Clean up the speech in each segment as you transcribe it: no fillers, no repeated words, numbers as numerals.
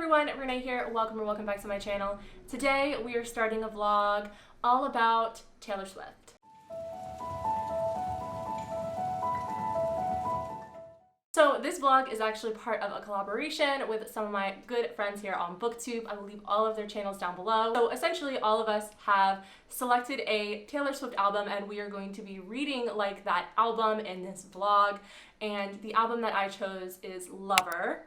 everyone, Renee here. Welcome or welcome back to my channel. Today we are starting a vlog all about Taylor Swift. So this vlog is actually part of a collaboration with some of my good friends here on booktube. I will leave all of their channels down below. So essentially all of us have selected a Taylor Swift album and we are going to be reading like that album in this vlog. And the album that I chose is Lover,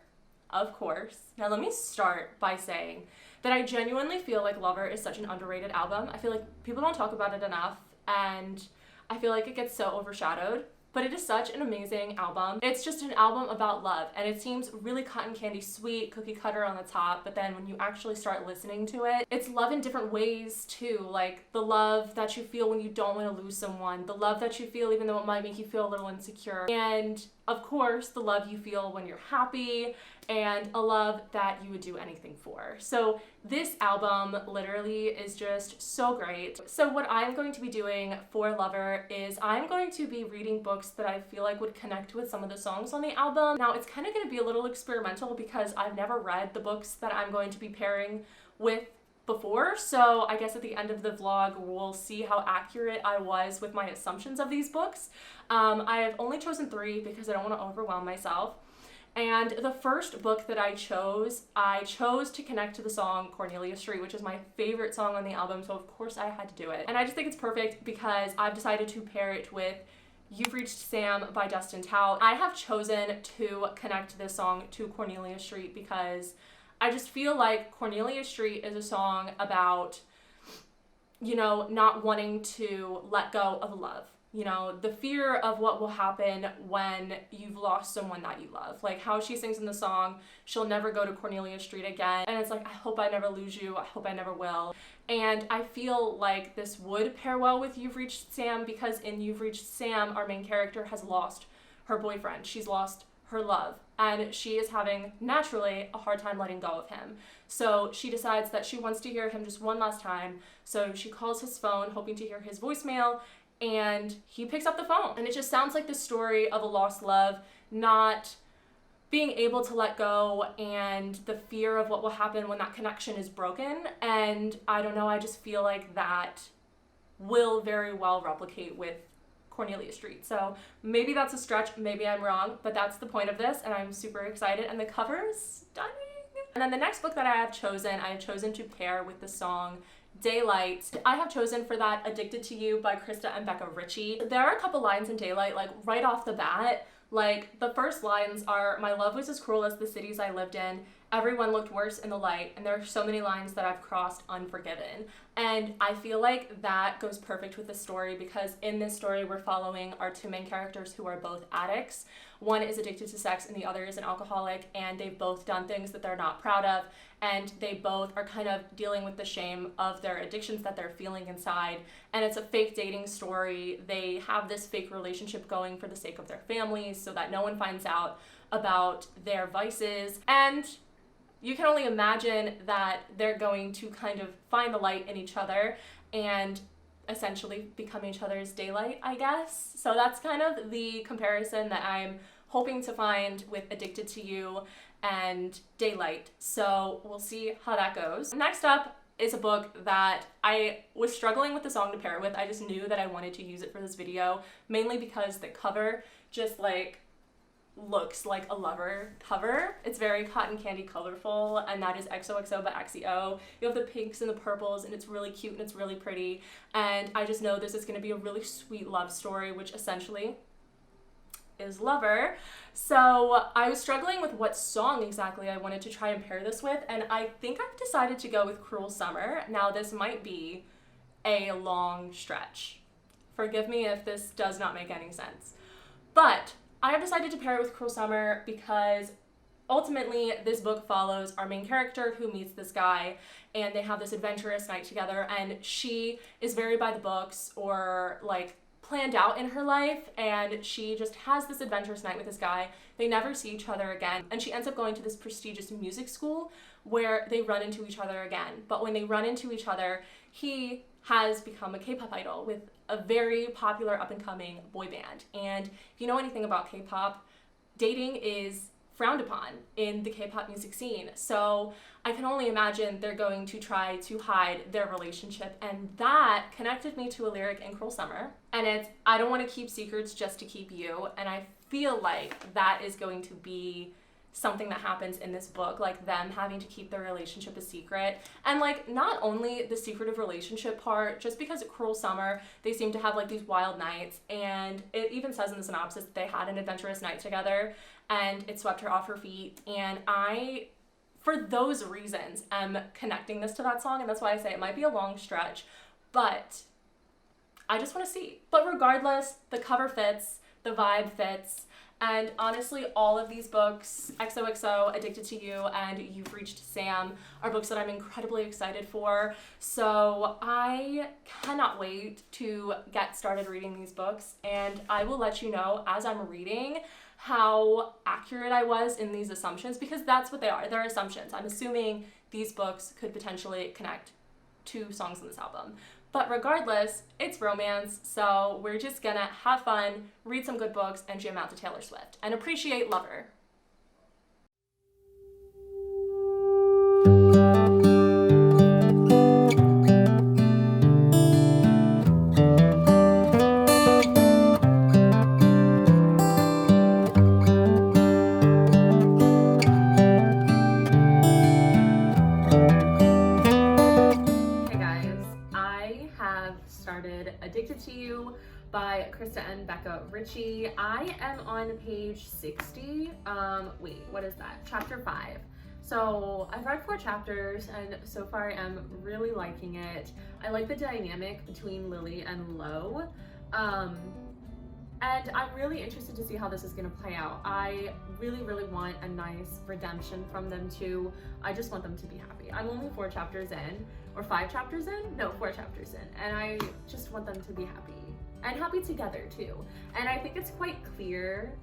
of course. Now let me start by saying that I genuinely feel like Lover is such an underrated album. I feel like people don't talk about it enough and I feel like it gets so overshadowed. But it is such an amazing album. It's just an album about love, and it seems really cotton candy sweet, cookie cutter on the top, but then when you actually start listening to it, it's love in different ways too, like the love that you feel when you don't want to lose someone, the love that you feel even though it might make you feel a little insecure, and of course the love you feel when you're happy, and a love that you would do anything for. So this album literally is just so great. So what I'm going to be doing for Lover is I'm going to be reading books that I feel like would connect with some of the songs on the album. Now it's kind of going to be a little experimental because I've never read the books that I'm going to be pairing with before, so I guess at the end of the vlog we'll see how accurate I was with my assumptions of these books. I have only chosen 3 because I don't want to overwhelm myself. And the first book that I chose to connect to the song Cornelia Street, which is my favorite song on the album, so of course I had to do it. And I just think it's perfect because I've decided to pair it with You've Reached Sam by Dustin Tao. I have chosen to connect this song to Cornelia Street because I just feel like Cornelia Street is a song about, you know, not wanting to let go of love. You know, the fear of what will happen when you've lost someone that you love. Like how she sings in the song, she'll never go to Cornelia Street again. And it's like, I hope I never lose you. I hope I never will. And I feel like this would pair well with You've Reached Sam because in You've Reached Sam, our main character has lost her boyfriend. She's lost her love. And she is having, naturally, a hard time letting go of him. So she decides that she wants to hear him just one last time. So she calls his phone, hoping to hear his voicemail. And he picks up the phone. And it just sounds like the story of a lost love, not being able to let go and the fear of what will happen when that connection is broken. And I don't know, I just feel like that will very well replicate with Cornelia Street. So maybe that's a stretch, maybe I'm wrong, but that's the point of this and I'm super excited and the cover is stunning. And then the next book that I have chosen to pair with the song Daylight. I have chosen for that Addicted to You by Krista and Becca Ritchie. There are a couple lines in Daylight, like right off the bat. Like the first lines are, my love was as cruel as the cities I lived in. Everyone looked worse in the light. And there are so many lines that I've crossed unforgiven. And I feel like that goes perfect with the story because in this story we're following our 2 main characters who are both addicts. One is addicted to sex and the other is an alcoholic, and they've both done things that they're not proud of, and they both are kind of dealing with the shame of their addictions that they're feeling inside. And it's a fake dating story. They have this fake relationship going for the sake of their families so that no one finds out about their vices. And you can only imagine that they're going to kind of find the light in each other and essentially become each other's daylight, I guess. So that's kind of the comparison that I'm hoping to find with Addicted to You and Daylight. So we'll see how that goes. Next up is a book that I was struggling with the song to pair with. I just knew that I wanted to use it for this video, mainly because the cover just like looks like a Lover cover. It's very cotton candy colorful, and that is XOXO by Axio. You have the pinks and the purples, and it's really cute and it's really pretty. And I just know this is going to be a really sweet love story, which essentially is Lover. So I was struggling with what song exactly I wanted to try and pair this with, and I think I've decided to go with Cruel Summer. Now this might be a long stretch. Forgive me if this does not make any sense. But I have decided to pair it with Cruel Summer because ultimately this book follows our main character who meets this guy and they have this adventurous night together, and she is very by the books or like planned out in her life, and she just has this adventurous night with this guy. They never see each other again, and she ends up going to this prestigious music school where they run into each other again. But when they run into each other, he has become a K-pop idol with a very popular up-and-coming boy band. And if you know anything about K-pop, dating is frowned upon in the K-pop music scene. So I can only imagine they're going to try to hide their relationship, and that connected me to a lyric in Cruel Summer, and it's, I don't want to keep secrets just to keep you, and I feel like that is going to be something that happens in this book, like them having to keep their relationship a secret. And like, not only the secretive relationship part, just because at Cruel Summer they seem to have like these wild nights, and it even says in the synopsis that they had an adventurous night together and it swept her off her feet. And I, for those reasons, am connecting this to that song, and that's why I say it might be a long stretch, but I just want to see. But regardless, the cover fits, the vibe fits. And honestly, all of these books, XOXO, Addicted to You, and You've Reached Sam, are books that I'm incredibly excited for. So I cannot wait to get started reading these books, and I will let you know as I'm reading how accurate I was in these assumptions, because that's what they are. They're assumptions. I'm assuming these books could potentially connect to songs in this album. But regardless, it's romance, so we're just gonna have fun, read some good books, and jam out to Taylor Swift, and appreciate Lover. Addicted to You by Krista and Becca Ritchie. I am on page 60. Wait, what is that? Chapter 5. So I've read 4 chapters, and so far I am really liking it. I like the dynamic between Lily and Lo. And I'm really interested to see how this is going to play out. I really, really want a nice redemption from them too. I just want them to be happy. I'm only 4 chapters in, or 5 chapters in? No, 4 chapters in. And I just want them to be happy. And happy together too. And I think it's quite clear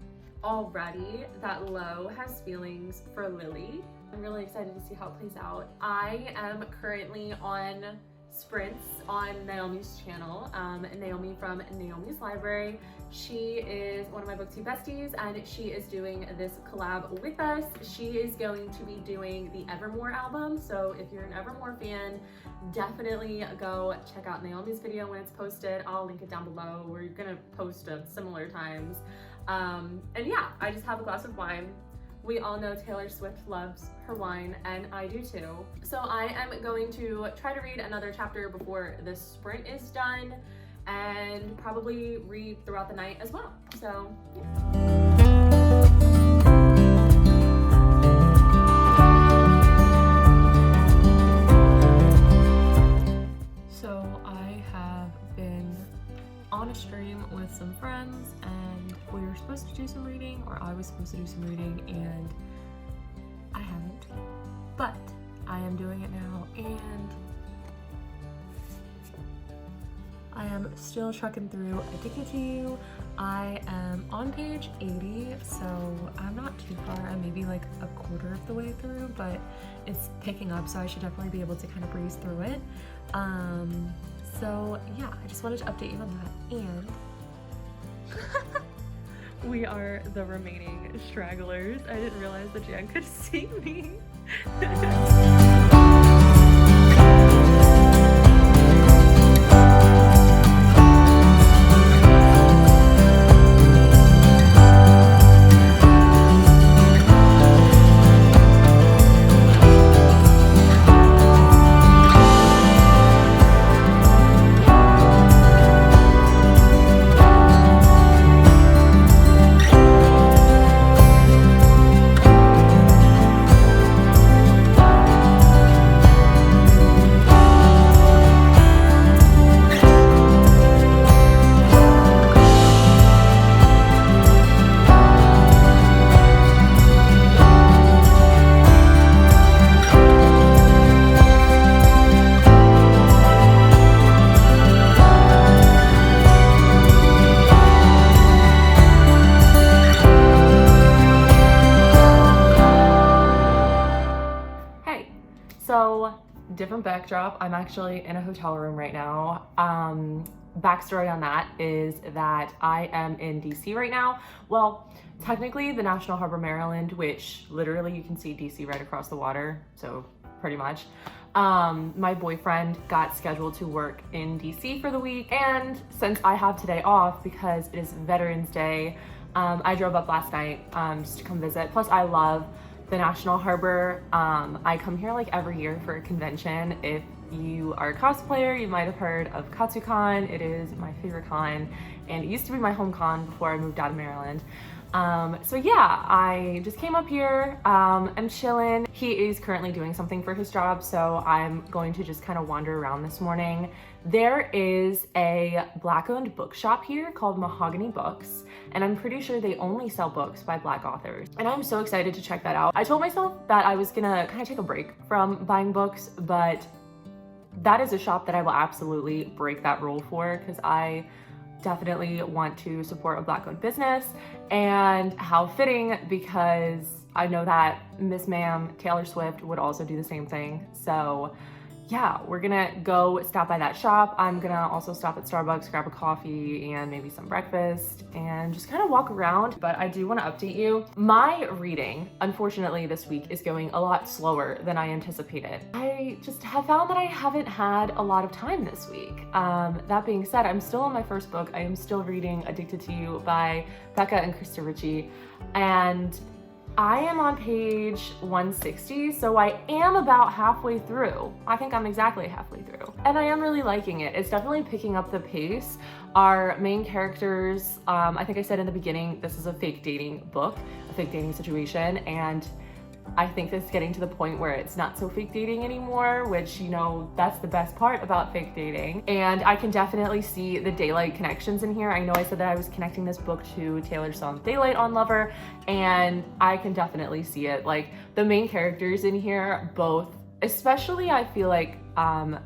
already that Lo has feelings for Lily. I'm really excited to see how it plays out. I am currently on sprints on Nahomy's channel, Nahomy from Nahomy's Library. She is one of my booktube besties, and she is doing this collab with us. She is going to be doing the Evermore album, so if you're an Evermore fan, definitely go check out Nahomy's video when it's posted. I'll link it down below. We're gonna post at similar times. And yeah, I just have a glass of wine. We all know Taylor Swift loves her wine, and I do too. So I am going to try to read another chapter before this sprint is done, and probably read throughout the night as well. So yeah. So I have been on a stream with some friends, and we were supposed to do some reading, or I was supposed to do some reading, and I haven't, but I am doing it now, and I am still trucking through Addicted to You. I am on page 80, so I'm not too far. I'm maybe like a quarter of the way through, but it's picking up, so I should definitely be able to kind of breeze through it. So yeah, I just wanted to update you on that, and we are the remaining stragglers. I didn't realize that Jan could see me. Different backdrop. I'm actually in a hotel room right now. backstory on that is that I am in DC right now. Well, technically the National Harbor, Maryland, which literally you can see DC right across the water, so pretty much. My boyfriend got scheduled to work in DC for the week, and since I have today off because it is Veterans Day, I drove up last night just to come visit. Plus I love the National Harbor. I come here like every year for a convention. If you are a cosplayer, you might have heard of KatsuCon. It is my favorite con, and it used to be my home con before I moved out of Maryland. So yeah, I just came up here, I'm chilling. He is currently doing something for his job, so I'm going to just kind of wander around this morning. There is a Black-owned bookshop here called Mahogany Books, and I'm pretty sure they only sell books by Black authors. And I'm so excited to check that out. I told myself that I was gonna kind of take a break from buying books, but that is a shop that I will absolutely break that rule for, because I definitely want to support a Black-owned business. And how fitting, because I know that Miss Ma'am Taylor Swift would also do the same thing. So yeah, we're gonna go stop by that shop. I'm gonna also stop at Starbucks, grab a coffee and maybe some breakfast, and just kind of walk around. But I do want to update you. My reading, unfortunately, this week is going a lot slower than I anticipated. I just have found that I haven't had a lot of time this week. That being said, I'm still on my first book. I am still reading Addicted to You by Becca and Krista Ritchie, and I am on page 160, so I am about halfway through. I think I'm exactly halfway through. And I am really liking it. It's definitely picking up the pace. Our main characters, I think I said in the beginning, this is a fake dating book, a fake dating situation, and I think it's getting to the point where it's not so fake dating anymore, which, you know, that's the best part about fake dating. And I can definitely see the daylight connections in here. I know I said that I was connecting this book to Taylor's song Daylight on Lover, and I can definitely see it. Like, the main characters in here, both, especially I feel like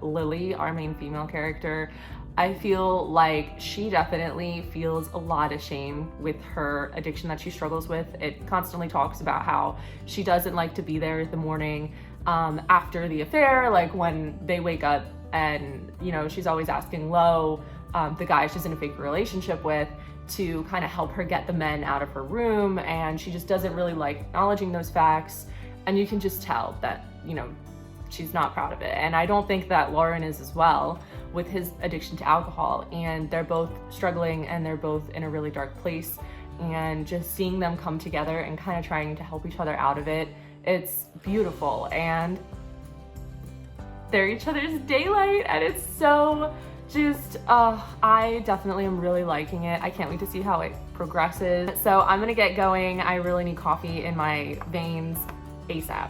Lily, our main female character, I feel like she definitely feels a lot of shame with her addiction that she struggles with. It constantly talks about how she doesn't like to be there in the morning after the affair, like when they wake up, and, you know, she's always asking Lo, the guy she's in a fake relationship with, to kind of help her get the men out of her room, and she just doesn't really like acknowledging those facts. And you can just tell that, you know, she's not proud of it. And I don't think that Lauren is as well, with his addiction to alcohol, and they're both struggling and they're both in a really dark place, and just seeing them come together and kind of trying to help each other out of it, it's beautiful. And they're each other's daylight, and it's so just I definitely am really liking it. I can't wait to see how it progresses. So I'm gonna get going. I really need coffee in my veins ASAP.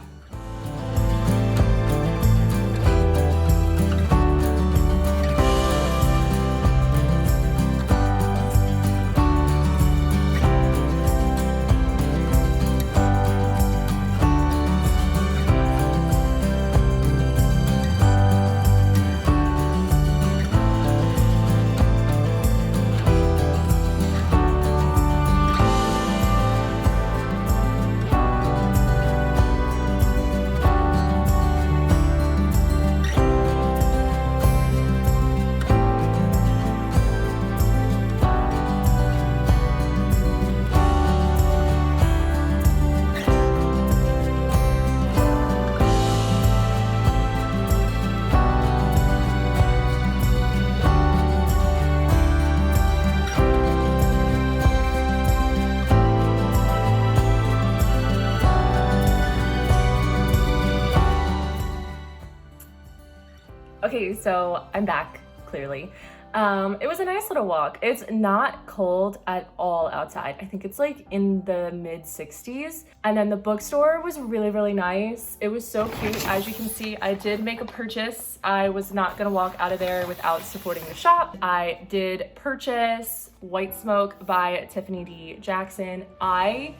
Okay, so I'm back, clearly. It was a nice little walk. It's not cold at all outside. I think it's like in the mid 60s. And then the bookstore was really, really nice. It was so cute. As you can see, I did make a purchase. I was not gonna walk out of there without supporting the shop. I did purchase White Smoke by Tiffany D. Jackson. I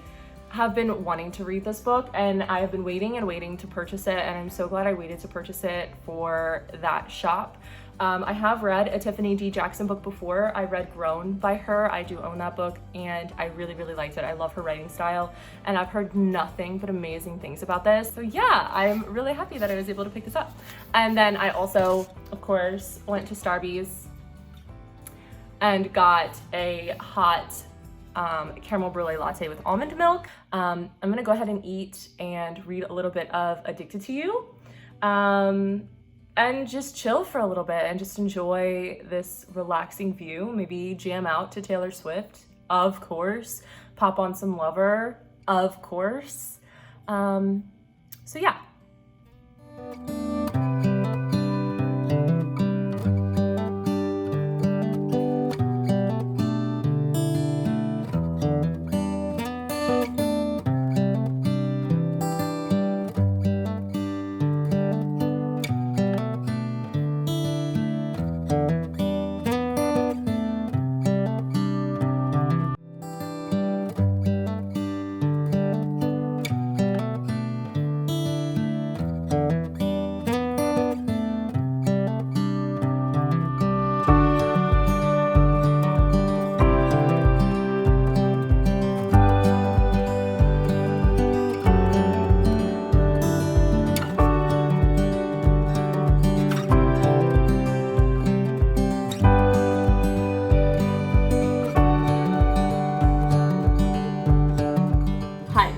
have been wanting to read this book, and I have been waiting and waiting to purchase it, and I'm so glad I waited to purchase it for that shop. I have read a Tiffany D. Jackson book before. I read Grown by her. I do own that book, and I really, really liked it. I love her writing style, and I've heard nothing but amazing things about this. So yeah, I'm really happy that I was able to pick this up. And then I also, of course, went to Starbucks and got a hot caramel brulee latte with almond milk. I'm gonna go ahead and eat and read a little bit of Addicted to You, and just chill for a little bit and just enjoy this relaxing view. Maybe jam out to Taylor Swift, of course. Pop on some Lover, of course. So yeah.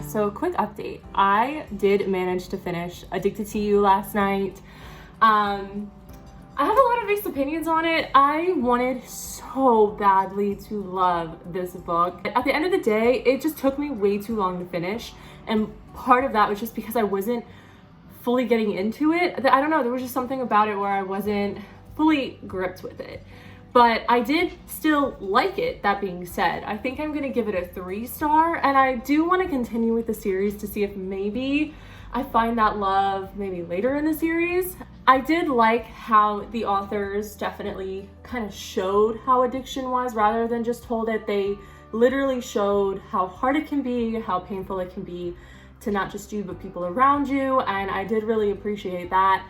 So quick update, I did manage to finish Addicted to You last night. I have a lot of mixed opinions on it. I wanted so badly to love this book. At the end of the day, it just took me way too long to finish. And part of that was just because I wasn't fully getting into it. I don't know, there was just something about it where I wasn't fully gripped with it. But I did still like it, that being said. I think I'm gonna give it a 3-star, and I do wanna continue with the series to see if maybe I find that love maybe later in the series. I did like how the authors definitely kind of showed how addiction was rather than just told it. They literally showed how hard it can be, how painful it can be to not just you, but people around you, and I did really appreciate that.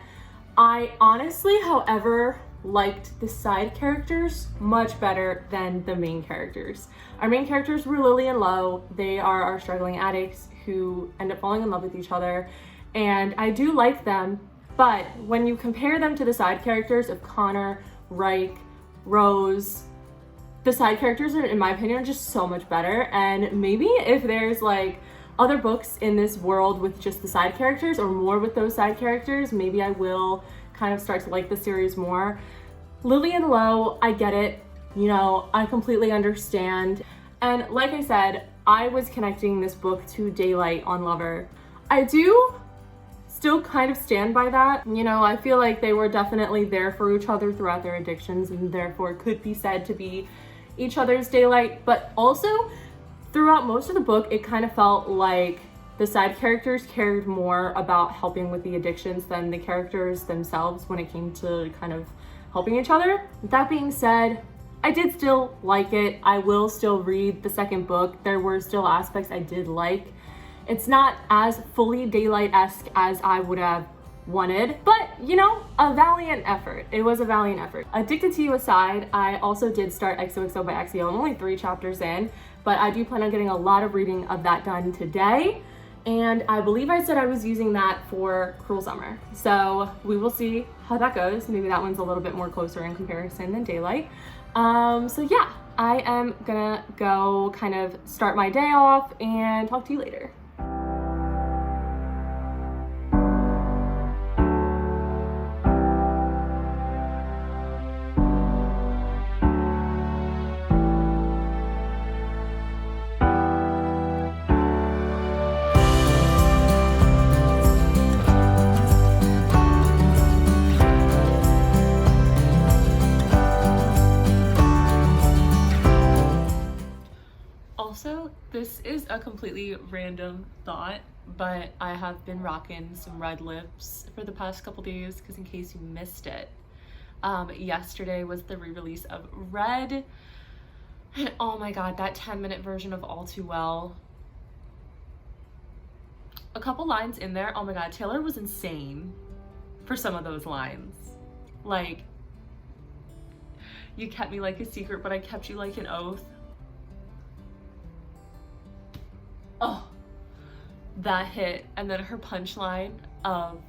I honestly, however, liked the side characters much better than the main characters. Our main characters were Lily and Lo. They are our struggling addicts who end up falling in love with each other, and I do like them, but when you compare them to the side characters of Connor, Reich, Rose, the side characters are, in my opinion, just so much better. And maybe if there's like other books in this world with just the side characters or more with those side characters, maybe I will kind of start to like the series more. Lily and Lo, I get it, you know, I completely understand. And like I said, I was connecting this book to Daylight on Lover. I do still kind of stand by that. You know, I feel like they were definitely there for each other throughout their addictions and therefore could be said to be each other's Daylight. But also, throughout most of the book, it kind of felt like the side characters cared more about helping with the addictions than the characters themselves when it came to kind of helping each other. That being said, I did still like it. I will still read the second book. There were still aspects I did like. It's not as fully Daylight-esque as I would have wanted, but you know, a valiant effort. It was a valiant effort. Addicted to You aside, I also did start XOXO by Axio. I'm only 3 chapters in, but I do plan on getting a lot of reading of that done today. And I believe I said I was using that for Cruel Summer. So we will see how that goes. Maybe that one's a little bit more closer in comparison than Daylight. So yeah, I am gonna go kind of start my day off and talk to you later. Also, this is a completely random thought, but I have been rocking some red lips for the past couple days because in case you missed it, yesterday was the re-release of Red, and oh my god, that 10-minute version of All Too Well. A couple lines in there, oh my god, Taylor was insane for some of those lines. Like, you kept me like a secret, but I kept you like an oath. Oh, that hit. And then her punchline of,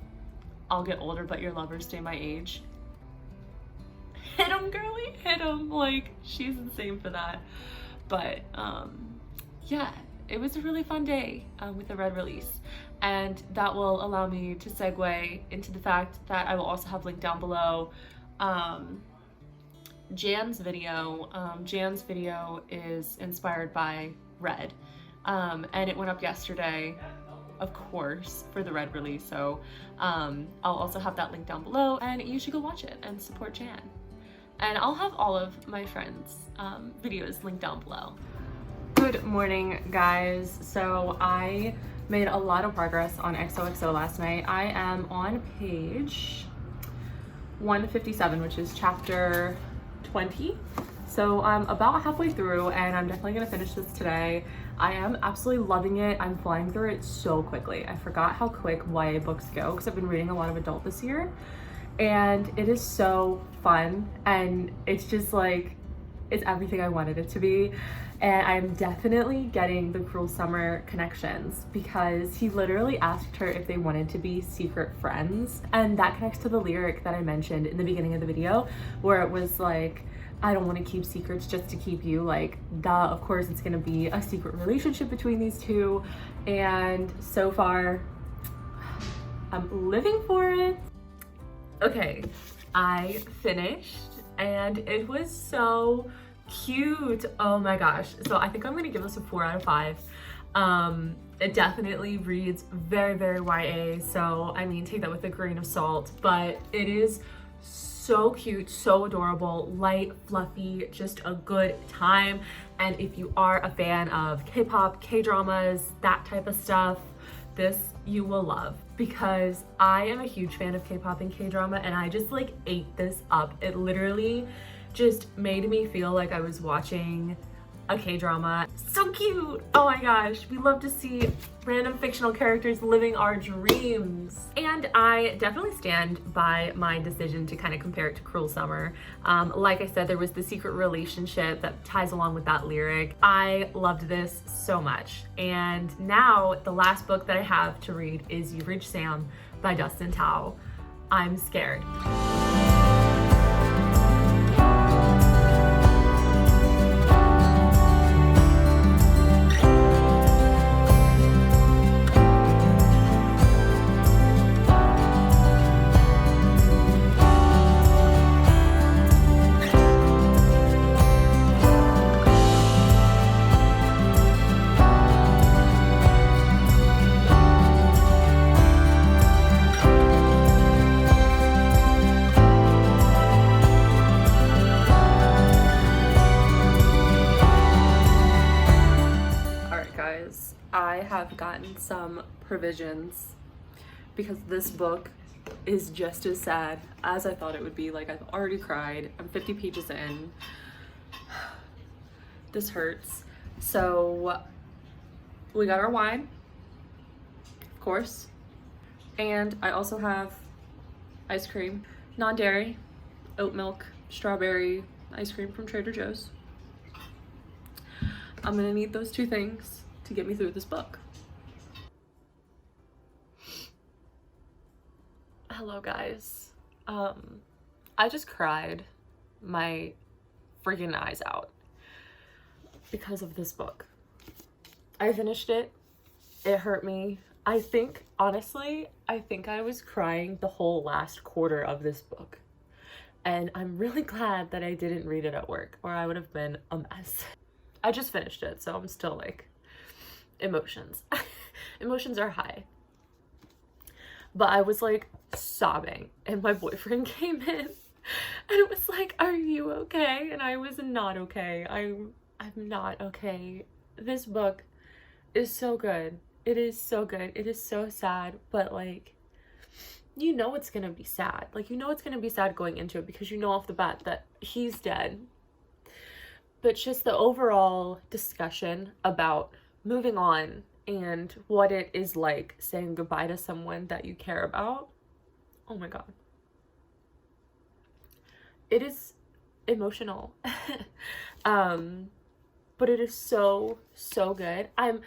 I'll get older, but your lovers stay my age. hit him, girly, hit him. Like, she's insane for that. But yeah, it was a really fun day with the Red release, and that will allow me to segue into the fact that I will also have linked down below Jan's video. Jan's video is inspired by Red, and it went up yesterday, of course, for the Red release. So I'll also have that link down below, and you should go watch it and support Jan. And I'll have all of my friends' videos linked down below. Good morning, guys. So I made a lot of progress on XOXO last night. I am on page 157, which is chapter 20. So I'm about halfway through, and I'm definitely gonna finish this today. I am absolutely loving it. I'm flying through it so quickly. I forgot how quick YA books go because I've been reading a lot of adult this year, and it is so fun, and it's just like, it's everything I wanted it to be. And I'm definitely getting the Cruel Summer connections because he literally asked her if they wanted to be secret friends. And that connects to the lyric that I mentioned in the beginning of the video, where it was like, I don't want to keep secrets just to keep you. Like, duh, of course it's gonna be a secret relationship between these two. And so far, I'm living for it. Okay, I finished, and it was so cute. Oh my gosh. So I think I'm gonna give this a 4 out of 5. It definitely reads very, very YA, so I mean, take that with a grain of salt, but it is so cute, so adorable, light, fluffy, just a good time. And if you are a fan of K-pop, K-dramas, that type of stuff, this you will love, because I am a huge fan of K-pop and K-drama, and I just like ate this up. It literally just made me feel like I was watching a K-drama. So cute! Oh my gosh, we love to see random fictional characters living our dreams. And I definitely stand by my decision to kind of compare it to Cruel Summer. Like I said, there was the secret relationship that ties along with that lyric. I loved this so much. And now the last book that I have to read is You Rich Sam by Dustin Tao. I'm scared. I have gotten some provisions because this book is just as sad as I thought it would be. Like, I've already cried. I'm 50 pages in. This hurts. So we got our wine, of course, and I also have ice cream, non-dairy, oat milk, strawberry ice cream from Trader Joe's. I'm gonna need those two things to get me through this book. Hello guys. I just cried my freaking eyes out because of this book. I finished it. It hurt me. I think, honestly, I was crying the whole last quarter of this book. And I'm really glad that I didn't read it at work, or I would have been a mess. I just finished it, so I'm still like, emotions. Emotions are high. But I was like sobbing, and my boyfriend came in and was like, "Are you okay?" And I was not okay. I'm not okay. This book is so good. It is so good. It is so sad, but like, you know it's gonna be sad. Like, you know it's gonna be sad going into it because you know off the bat that he's dead. But just the overall discussion about moving on and what it is like saying goodbye to someone that you care about. Oh my god. It is emotional. But it is so good. I'm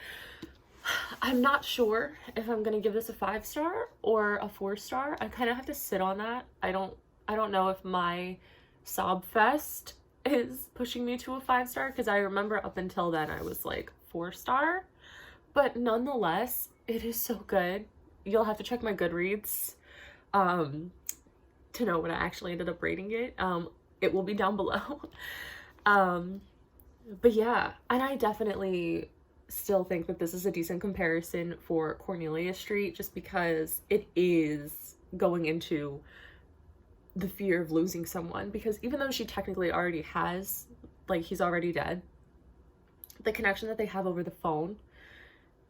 not sure if I'm gonna give this a 5-star or a 4-star. I kind of have to sit on that. I don't know if my Sob Fest is pushing me to a 5-star, because I remember up until then I was like 4-star, but nonetheless, it is so good. You'll have to check my Goodreads to know what I actually ended up rating it. It will be down below. But yeah, and I definitely still think that this is a decent comparison for Cornelia Street, just because it is going into the fear of losing someone, because even though she technically already has, like, he's already dead, the connection that they have over the phone,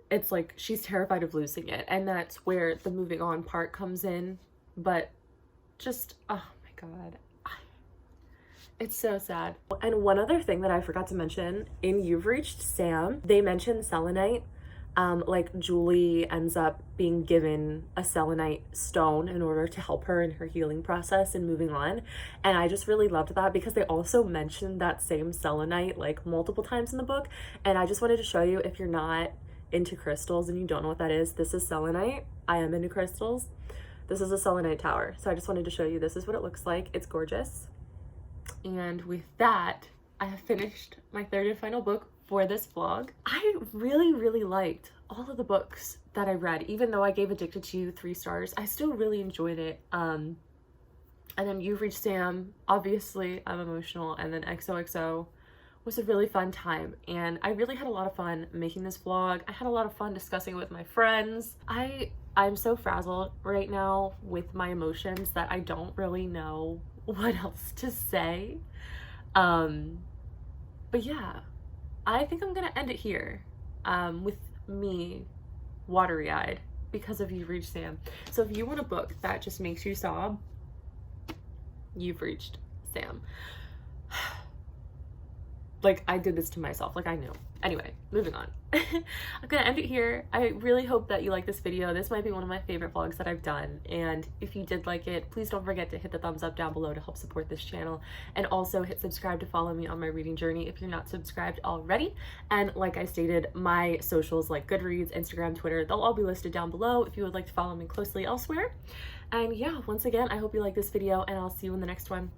it's like she's terrified of losing it, and that's where the moving on part comes in. But just, oh my god, it's so sad. And one other thing that I forgot to mention, in You've Reached Sam, they mentioned selenite. Like, Julie ends up being given a selenite stone in order to help her in her healing process and moving on. And I just really loved that, because they also mentioned that same selenite like multiple times in the book. And I just wanted to show you, if you're not into crystals and you don't know what that is, this is selenite. I am into crystals. This is a selenite tower. So I just wanted to show you, this is what it looks like. It's gorgeous. And with that, I have finished my third and final book for this vlog. I really liked all of the books that I read. Even though I gave Addicted to You 3 stars, I still really enjoyed it. And then You've Reached Sam, obviously I'm emotional, and then XOXO was a really fun time, and I really had a lot of fun making this vlog. I had a lot of fun discussing it with my friends. I'm so frazzled right now with my emotions that I don't really know what else to say. But yeah, I think I'm gonna end it here, with me watery-eyed because of You've Reached Sam. So if you want a book that just makes you sob, You've Reached Sam. Like, I did this to myself, like, I knew. Anyway, moving on. I'm gonna end it here. I really hope that you like this video. This might be one of my favorite vlogs that I've done, and if you did like it, please don't forget to hit the thumbs up down below to help support this channel, and also hit subscribe to follow me on my reading journey if you're not subscribed already. And like I stated, my socials like Goodreads, Instagram, Twitter, they'll all be listed down below if you would like to follow me closely elsewhere. And yeah, once again, I hope you like this video, and I'll see you in the next one.